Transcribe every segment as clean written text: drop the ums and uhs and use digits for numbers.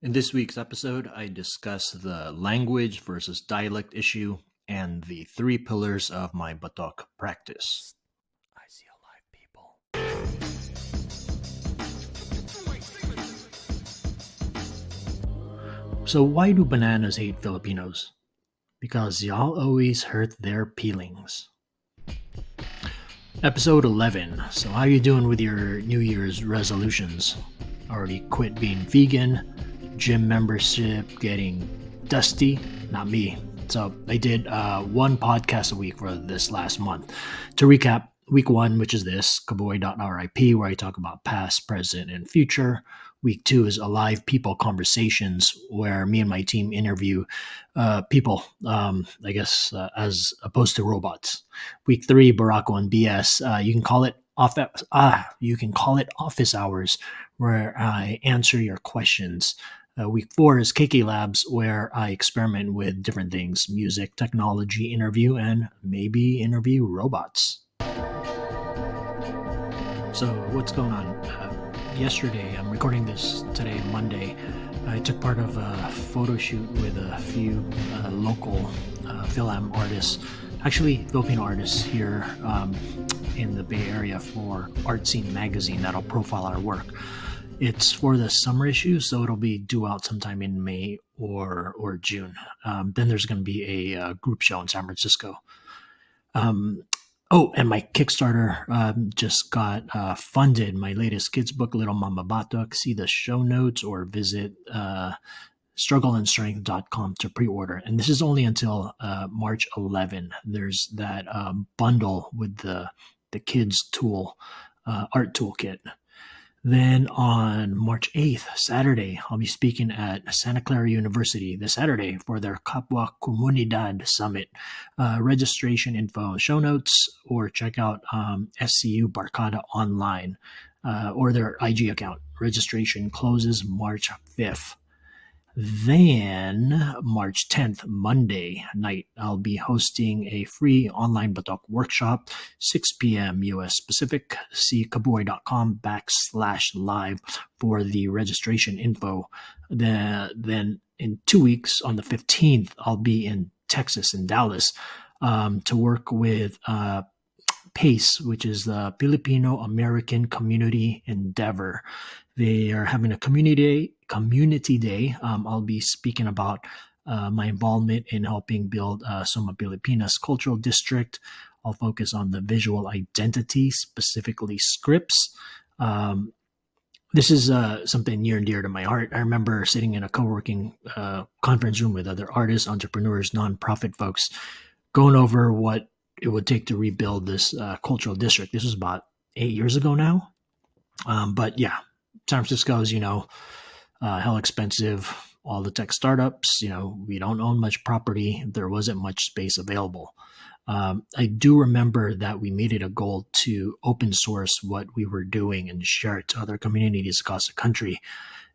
In this week's episode, I discuss the language versus dialect issue and the three pillars of my Batok practice. I see alive people. So, why do bananas hate Filipinos? Because y'all always hurt their peelings. Episode 11. So, how you doing with your New Year's resolutions? Already quit being vegan, gym membership getting dusty? Not me. So, I did one podcast a week for this last month. To recap, week one, which is this, Kabuay.RIP, where I talk about past, present, and future. Week two is Alive People Conversations, where me and my team interview people, as opposed to robots. Week three, Barako and BS. You can call it office hours, where I answer your questions. Week four is KK Labs, where I experiment with different things: music, technology, interview, and maybe interview robots. So, what's going on? Yesterday, I'm recording this today, Monday. I took part of a photo shoot with a few local film artists, actually Filipino artists here in the Bay Area for Art Scene magazine that'll profile our work. It's for the summer issue, so it'll be due out sometime in May or June. Then there's going to be a group show in San Francisco. And my Kickstarter just got funded. My latest kids book, Little Mambabatok. See the show notes or visit struggleandstrength.com to pre-order. And this is only until March 11. There's that bundle with the kids tool, art toolkit. Then on March 8th, Saturday, I'll be speaking at Santa Clara University this Saturday for their Kapwa Comunidad Summit. Registration info, show notes, or check out SCU Barkada online or their IG account. Registration closes March 5th. Then, March 10th, Monday night, I'll be hosting a free online Batok workshop, 6 p.m. US Pacific. See Kabuay.com/live for the registration info. Then in 2 weeks, on the 15th, I'll be in Texas, in Dallas, to work with PACE, which is the Filipino American Community Endeavor. They are having a community day. I'll be speaking about my involvement in helping build Soma Pilipinas Cultural District. I'll focus on the visual identity, specifically scripts. This is something near and dear to my heart. I remember sitting in a co-working conference room with other artists, entrepreneurs, nonprofit folks, going over what it would take to rebuild this cultural district. This was about 8 years ago now. But yeah, San Francisco is, hell expensive. All the tech startups, we don't own much property. There wasn't much space available. I do remember that we made it a goal to open source what we were doing and share it to other communities across the country.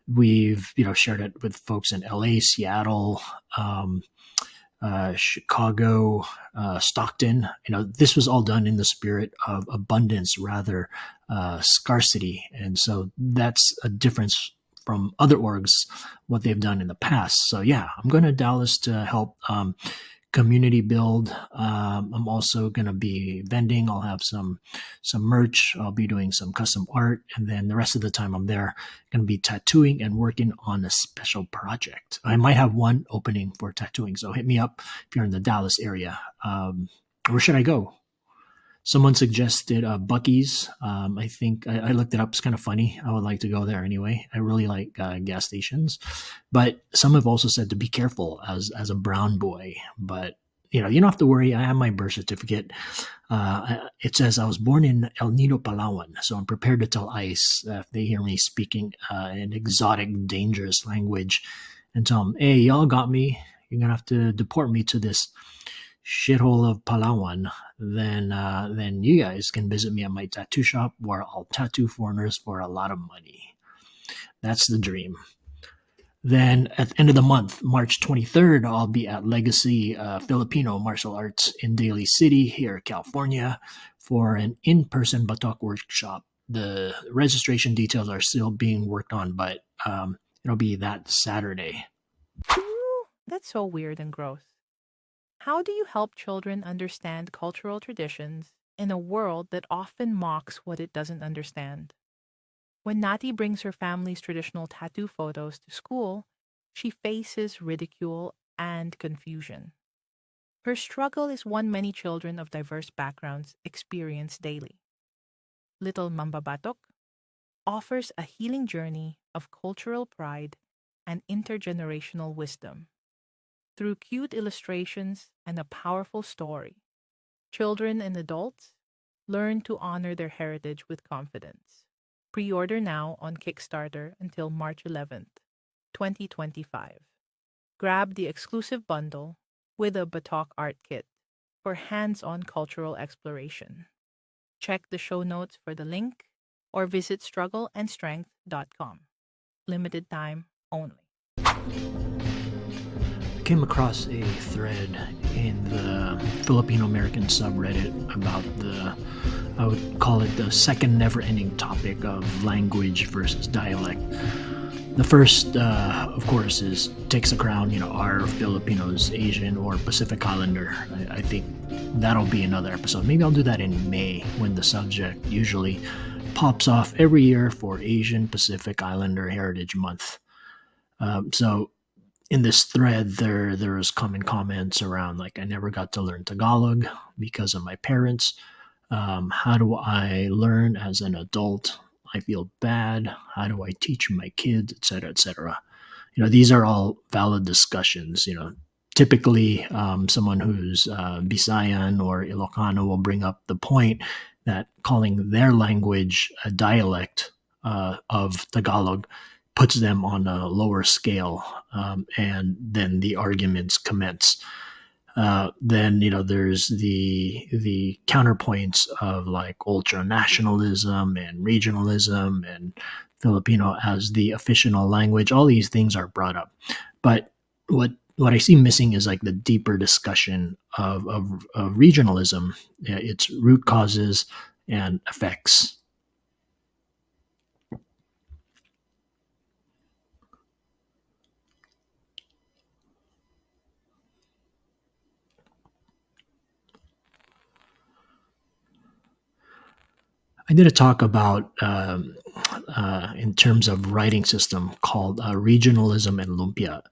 We've, shared it with folks in LA, Seattle, Chicago, Stockton. This was all done in the spirit of abundance rather scarcity. And so that's a difference from other orgs, what they've done in the past. So yeah, I'm going to Dallas to help community build. I'm also going to be vending. I'll have some merch. I'll be doing some custom art. And then the rest of the time I'm there, going to be tattooing and working on a special project. I might have one opening for tattooing. So hit me up if you're in the Dallas area. Where should I go? Someone suggested Buc-ee's. I think I looked it up. It's kind of funny. I would like to go there anyway. I really like gas stations. But some have also said to be careful as a brown boy. But, you don't have to worry. I have my birth certificate. It says I was born in El Nido, Palawan. So I'm prepared to tell ICE if they hear me speaking an exotic, dangerous language and tell them, hey, y'all got me. You're going to have to deport me to this shithole of Palawan. Then you guys can visit me at my tattoo shop where I'll tattoo foreigners for a lot of money. That's the dream. Then at the end of the month, March 23rd, I'll be at Legacy Filipino Martial Arts in Daly City here, California, for an in-person Batok workshop. The registration details are still being worked on, but it'll be that Saturday. Ooh, that's so weird and gross. How do you help children understand cultural traditions in a world that often mocks what it doesn't understand? When Nati brings her family's traditional tattoo photos to school, she faces ridicule and confusion. Her struggle is one many children of diverse backgrounds experience daily. Little Mambabatok offers a healing journey of cultural pride and intergenerational wisdom. Through cute illustrations and a powerful story, children and adults learn to honor their heritage with confidence. Pre order now on Kickstarter until March 11th, 2025. Grab the exclusive bundle with a Batok art kit for hands on cultural exploration. Check the show notes for the link or visit struggleandstrength.com. Limited time only. Came across a thread in the Filipino American subreddit about I would call it the second never ending topic of language versus dialect. The first, of course, takes the crown, are Filipinos Asian or Pacific Islander? I think that'll be another episode. Maybe I'll do that in May when the subject usually pops off every year for Asian Pacific Islander Heritage Month. So in this thread, there's common comments around like I never got to learn Tagalog because of my parents. How do I learn as an adult? I feel bad. How do I teach my kids, etc., etc.? These are all valid discussions. Typically, someone who's Bisayan or Ilocano will bring up the point that calling their language a dialect of Tagalog puts them on a lower scale, and then the arguments commence. Then there's the counterpoints of like ultra nationalism and regionalism and Filipino as the official language. All these things are brought up, but what I see missing is like the deeper discussion of regionalism, its root causes and effects. I did a talk about in terms of writing system called regionalism and lumpia.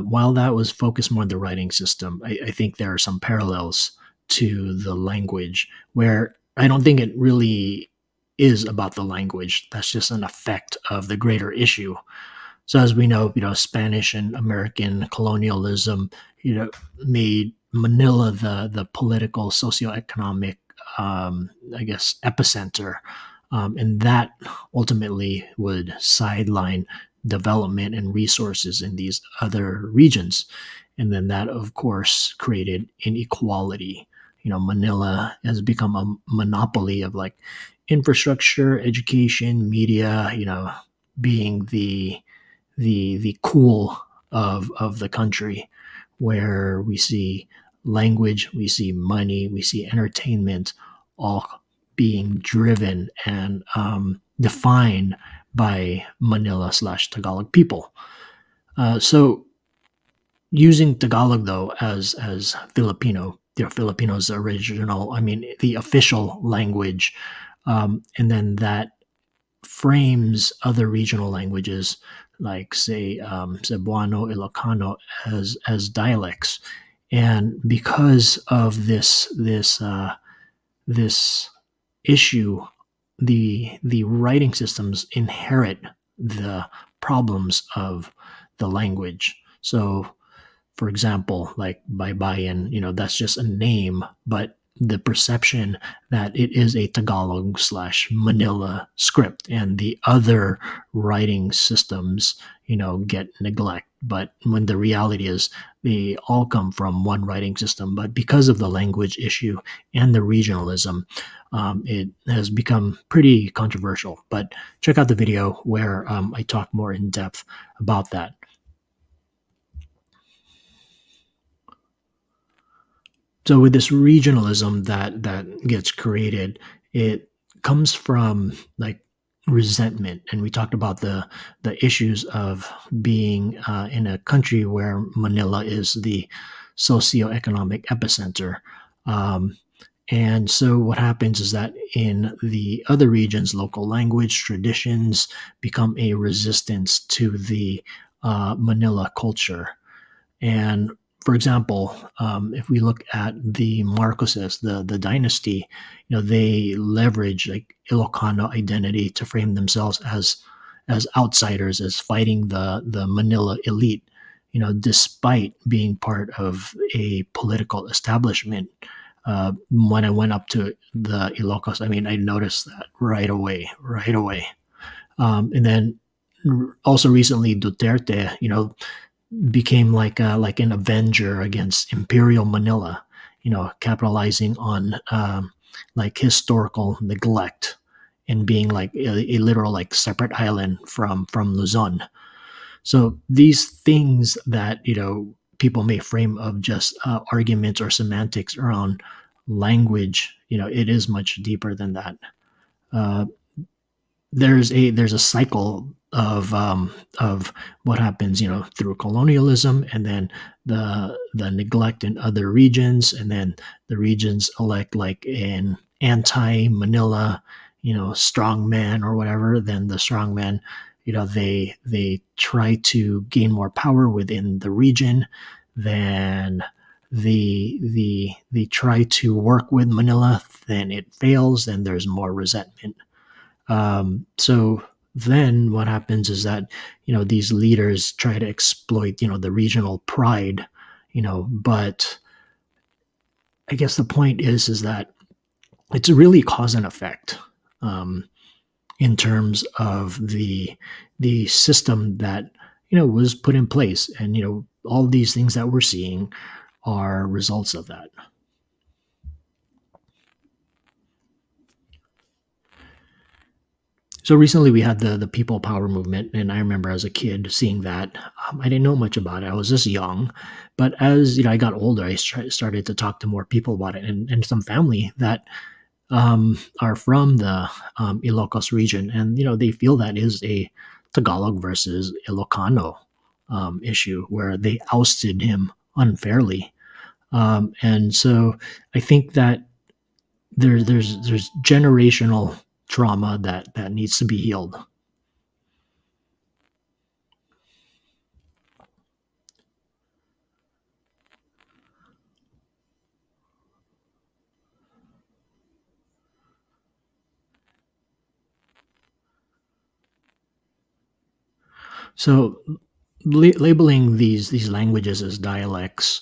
While that was focused more on the writing system, I think there are some parallels to the language where I don't think it really is about the language. That's just an effect of the greater issue. So as we know, Spanish and American colonialism, made Manila the political socioeconomic, I guess, epicenter, and that ultimately would sideline development and resources in these other regions, and then that, of course, created inequality. Manila has become a monopoly of like infrastructure, education, media. Being the cool of the country, where we see language, we see money, we see entertainment, all being driven and defined by Manila/Tagalog people. So using Tagalog though as Filipino, Filipino's original, I mean the official language, and then that frames other regional languages like say Cebuano, Ilocano as dialects, and because of this issue, the writing systems inherit the problems of the language. So for example, like Baybayin, that's just a name, but the perception that it is a Tagalog/Manila script, and the other writing systems, get neglect. But when the reality is they all come from one writing system, but because of the language issue and the regionalism, it has become pretty controversial. But check out the video where I talk more in depth about that. So with this regionalism that gets created, it comes from like resentment, and we talked about the issues of being in a country where Manila is the socioeconomic epicenter. Um, and so what happens is that in the other regions, local language traditions become a resistance to the Manila culture. And for example, if we look at the Marcoses, the dynasty, they leverage like Ilocano identity to frame themselves as outsiders, as fighting the Manila elite. Despite being part of a political establishment. When I went up to the Ilocos, I mean, I noticed that right away, right away. And then also recently, Duterte, became like an avenger against Imperial Manila, capitalizing on like historical neglect and being like a literal like separate island from Luzon. So these things that people may frame of just arguments or semantics around language, it is much deeper than that. Uh, there's a cycle of what happens through colonialism, and then the neglect in other regions, and then the regions elect like an anti-Manila strong man or whatever. Then the strong man, they try to gain more power within the region. Then they try to work with Manila, then it fails, then there's more resentment. So then what happens is that, these leaders try to exploit, the regional pride, but I guess the point is that it's really cause and effect, in terms of the system that, was put in place. And, all these things that we're seeing are results of that. So recently we had the people power movement, and I remember as a kid seeing that. I didn't know much about it. I was just young, but as I got older, I started to talk to more people about it, and some family that are from the Ilocos region, and they feel that is a Tagalog versus Ilocano issue where they ousted him unfairly. And so I think that there's generational trauma that needs to be healed. So labeling these languages as dialects,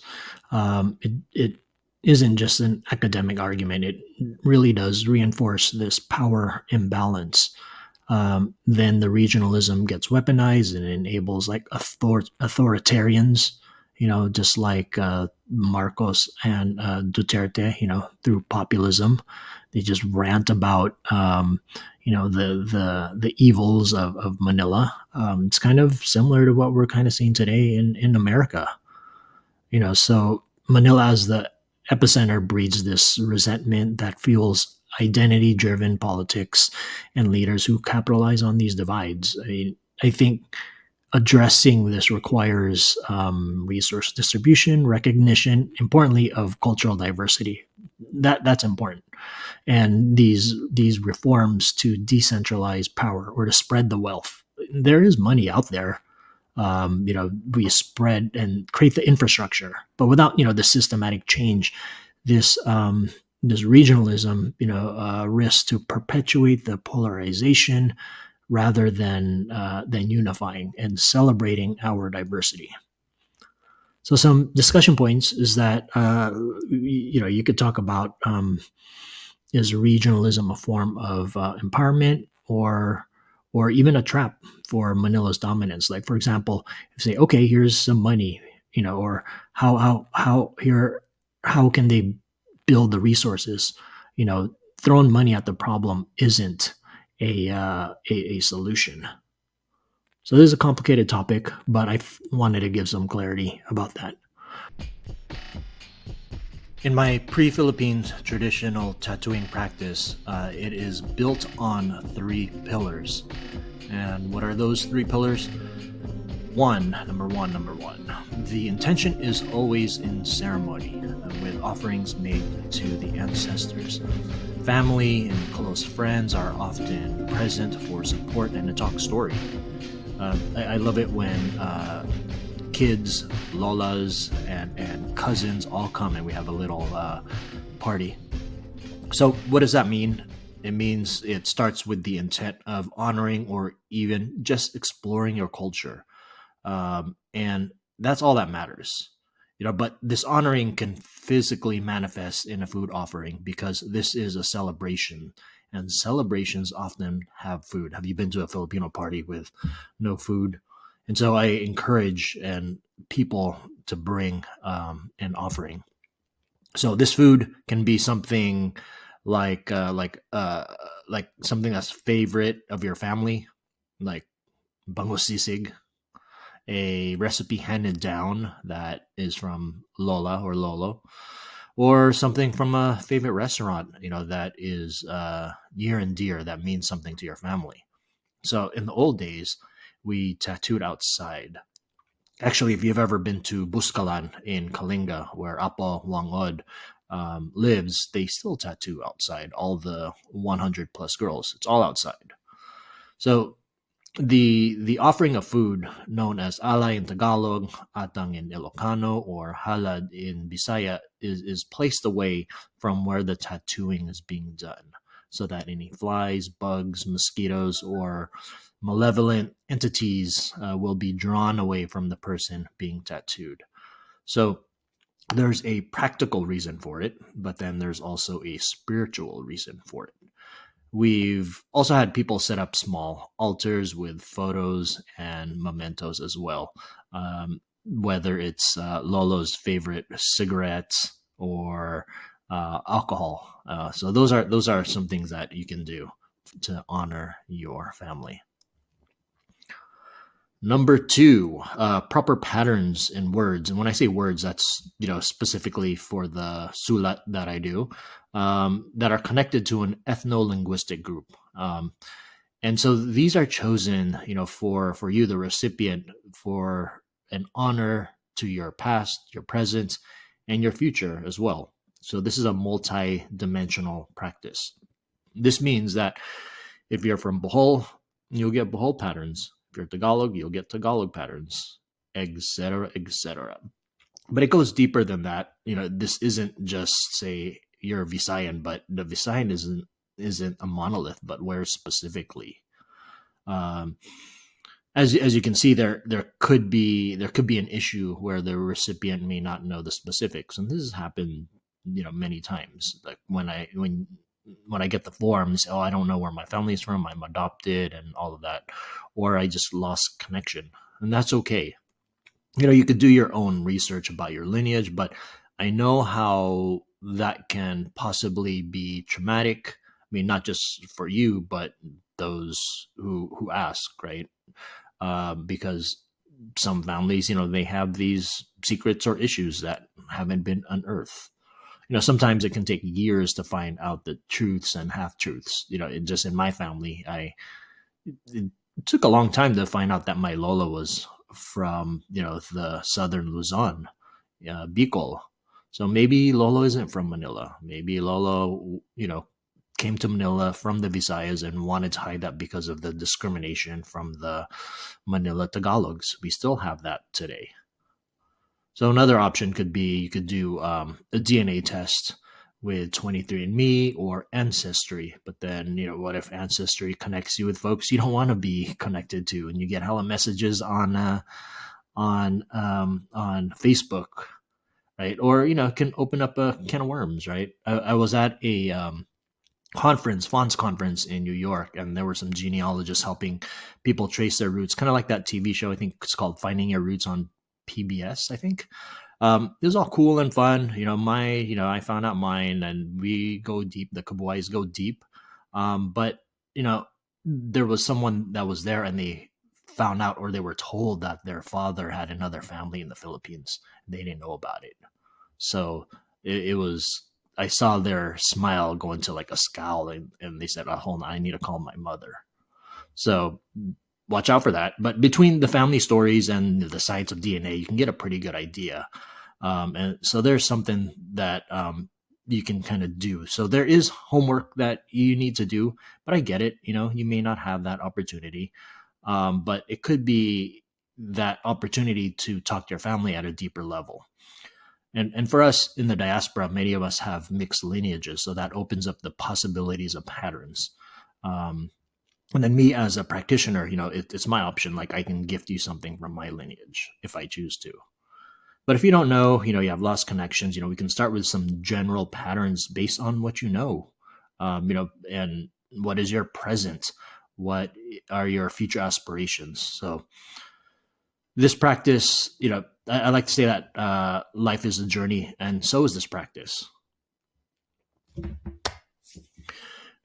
it isn't just an academic argument. It really does reinforce this power imbalance. Then the regionalism gets weaponized and enables like authoritarians, just like Marcos and Duterte, through populism. They just rant about the evils of Manila. It's kind of similar to what we're kind of seeing today in America. So Manila as the epicenter breeds this resentment that fuels identity driven politics and leaders who capitalize on these divides. I think addressing this requires resource distribution, recognition, importantly, of cultural diversity. That's important. And these reforms to decentralize power or to spread the wealth. There is money out there. We spread and create the infrastructure, but without the systematic change, this this regionalism risks to perpetuate the polarization rather than unifying and celebrating our diversity. So some discussion points is that you could talk about, is regionalism a form of empowerment, or even a trap for Manila's dominance? Like, for example, if say, okay, here's some money, or how can they build the resources? Throwing money at the problem isn't a solution. So this is a complicated topic, but I wanted to give some clarity about that. In my pre-Philippines traditional tattooing practice, it is built on three pillars. And what are those three pillars? Number one. The intention is always in ceremony, with offerings made to the ancestors. Family and close friends are often present for support and to talk story. I love it when kids, lolas, and cousins all come and we have a little party. So, what does that mean? It means it starts with the intent of honoring or even just exploring your culture. And that's all that matters. But this honoring can physically manifest in a food offering because this is a celebration, and celebrations often have food. Have you been to a Filipino party with no food? And so I encourage and people to bring an offering. So this food can be something like something that's favorite of your family, like bangosisig, a recipe handed down that is from Lola or Lolo, or something from a favorite restaurant, that is near and dear, that means something to your family. So in the old days, we tattooed outside. Actually, if you've ever been to Buscalan in Kalinga, where Apo Wangod lives, they still tattoo outside. All the 100 plus girls, it's all outside. So the offering of food, known as alay in Tagalog, atang in Ilocano, or halad in Bisaya, is placed away from where the tattooing is being done, so that any flies, bugs, mosquitoes, or malevolent entities will be drawn away from the person being tattooed. So there's a practical reason for it, but then there's also a spiritual reason for it. We've also had people set up small altars with photos and mementos as well, whether it's Lolo's favorite cigarettes or alcohol. So those are some things that you can do to honor your family. Number two, proper patterns in words. And when I say words, that's specifically for the sulat that I do, that are connected to an ethno-linguistic group. And so these are chosen, for you, the recipient, for an honor to your past, your present, and your future as well. So this is a multi-dimensional practice. This means that if you're from Bohol, you'll get Bohol patterns. If you're Tagalog, you'll get Tagalog patterns, etc., etc. But it goes deeper than that. This isn't just, say, you're a Visayan, but the Visayan isn't a monolith, but where specifically. As you can see, there could be an issue where the recipient may not know the specifics, and this has happened, many times. Like when I get the forms, I don't know where my family's from, I'm adopted and all of that, or I just lost connection, and that's okay. You could do your own research about your lineage, but I know how that can possibly be traumatic. I mean, not just for you, but those who ask, right? Because some families, they have these secrets or issues that haven't been unearthed. Sometimes it can take years to find out the truths and half truths. Just in my family, it took a long time to find out that my Lola was from, the southern Luzon, Bicol. So maybe Lolo isn't from Manila. Maybe Lolo, came to Manila from the Visayas and wanted to hide that because of the discrimination from the Manila Tagalogs. We still have that today. So another option could be you could do a DNA test with 23andMe or Ancestry. But then, what if Ancestry connects you with folks you don't want to be connected to, and you get hella messages on Facebook, right? Or can open up a can of worms, right? I was at a FONS conference in New York, and there were some genealogists helping people trace their roots, kind of like that TV show. I think it's called Finding Your Roots on PBS, I think. It was all cool and fun. I found out mine, and we go deep. The Kabuay's go deep. But there was someone that was there, and they found out, or they were told, that their father had another family in the Philippines. They didn't know about it. So it was, I saw their smile go into like a scowl, and they said, oh, hold on, I need to call my mother. So watch out for that. But between the family stories and the science of DNA, you can get a pretty good idea. And so there's something that you can kind of do. So there is homework that you need to do, but I get it. You may not have that opportunity, but it could be that opportunity to talk to your family at a deeper level. And for us in the diaspora, many of us have mixed lineages, so that opens up the possibilities of patterns. And then me as a practitioner, it's my option. Like I can gift you something from my lineage if I choose to. But if you don't know, you have lost connections, we can start with some general patterns based on what and what is your present? What are your future aspirations? So this practice, I like to say that life is a journey, and so is this practice.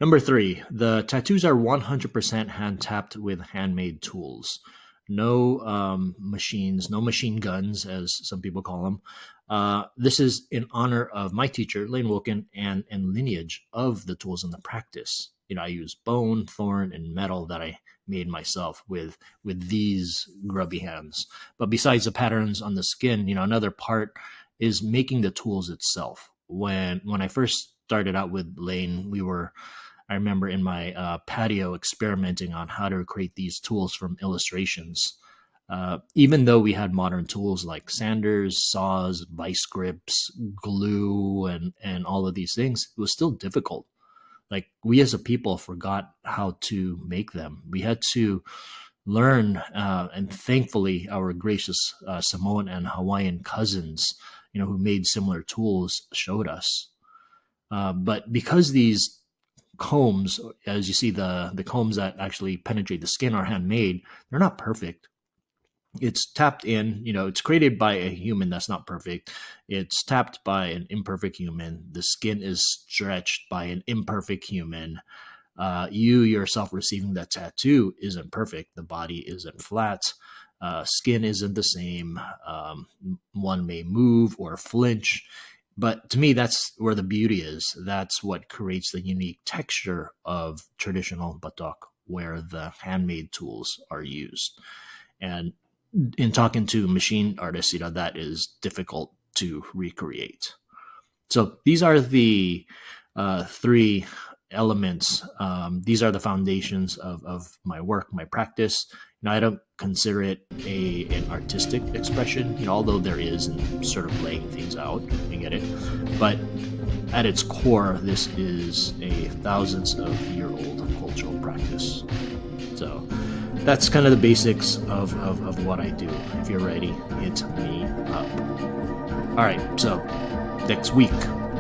Number 3, the tattoos are 100% hand tapped with handmade tools. No machines, no machine guns, as some people call them. This is in honor of my teacher, Lane Wilkin, and lineage of the tools in the practice. I use bone, thorn, and metal that I made myself with these grubby hands. But besides the patterns on the skin, another part is making the tools itself. When I first started out with Lane, I remember in my patio experimenting on how to create these tools from illustrations. Even though we had modern tools like sanders, saws, vice grips, glue, and all of these things, it was still difficult. Like we as a people forgot how to make them. We had to learn, and thankfully our gracious Samoan and Hawaiian cousins, who made similar tools, showed us. But because these combs, as you see, the combs that actually penetrate the skin are handmade, they're not perfect. It's tapped in, it's created by a human that's not perfect. It's tapped by an imperfect human. The skin is stretched by an imperfect human. You yourself receiving that tattoo isn't perfect. The body isn't flat. Skin isn't the same. One may move or flinch. But to me, that's where the beauty is. That's what creates the unique texture of traditional Batok, where the handmade tools are used. And in talking to machine artists, that is difficult to recreate. So these are the 3 elements. These are the foundations of my work, my practice. I don't consider it an artistic expression, although there is in sort of laying things out. I get it. But at its core, this is a thousands of year old cultural practice. So that's kind of the basics of what I do. If you're ready, hit me up. All right, so next week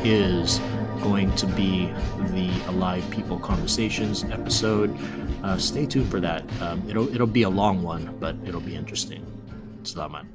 is going to be the Alive People Conversations episode. Stay tuned for that. It'll be a long one, but it'll be interesting. Salamat.